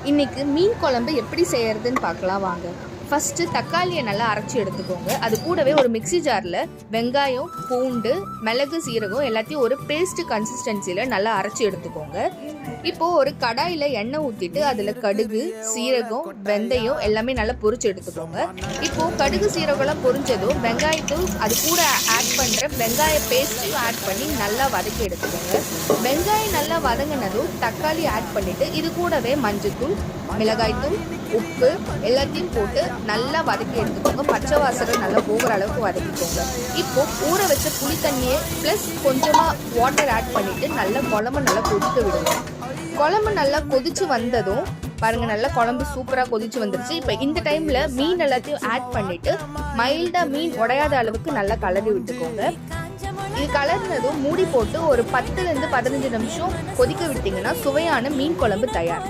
இன்றைக்கி மீன் குழம்பு எப்படி செய்கிறதுன்னு பார்க்கலாம் வாங்க. ஃபஸ்ட்டு தக்காளியை நல்லா அரைச்சி எடுத்துக்கோங்க. அது கூடவே ஒரு மிக்சி ஜாரில் வெங்காயம், பூண்டு, மிளகு, சீரகம் எல்லாத்தையும் ஒரு பேஸ்ட் கன்சிஸ்டன்சியில் நல்லா அரைச்சி எடுத்துக்கோங்க. இப்போது ஒரு கடாயில் எண்ணெய் ஊற்றிட்டு அதில் கடுகு, சீரகம், வெந்தயம் எல்லாமே நல்லா பொரிச்சு எடுத்துக்கோங்க. இப்போது கடுகு சீரகம்லாம் பொரிஞ்சதும் வெங்காயத்தும் அது கூட ஆட் பண்ணுற வெங்காய பேஸ்ட்டையும் ஆட் பண்ணி நல்லா வதக்கி எடுத்துக்கோங்க. வெங்காயம் நல்லா வதங்கினதும் தக்காளி ஆட் பண்ணிவிட்டு இது கூடவே மஞ்சள்தூள், மிளகாய்த்தூள், உப்பு எல்லாத்தையும் போட்டு நல்லா வதக்கி எடுத்துக்கோங்க. பச்சை வாசனை நல்லா போகிற அளவுக்கு வதக்கிக்கோங்க. இப்போ ஊற வச்ச புளி தண்ணியை ப்ளஸ் கொஞ்சமாக வாட்டர் ஆட் பண்ணிவிட்டு நல்லா குழம்பு நல்லா கொதிக்க விடுங்க. குழம்பு நல்லா கொதிச்சு வந்ததும் பாருங்கள், நல்லா குழம்பு சூப்பராக கொதிச்சு வந்துருச்சு. இப்போ இந்த டைமில் மீன் எல்லாத்தையும் ஆட் பண்ணிவிட்டு மைல்டாக மீன் உடையாத அளவுக்கு நல்லா கலரி விட்டுக்கோங்க. இது கலர்னதும் மூடி போட்டு ஒரு 10 to 15 நிமிஷம் கொதிக்க விட்டிங்கன்னா சுவையான மீன் குழம்பு தயார்.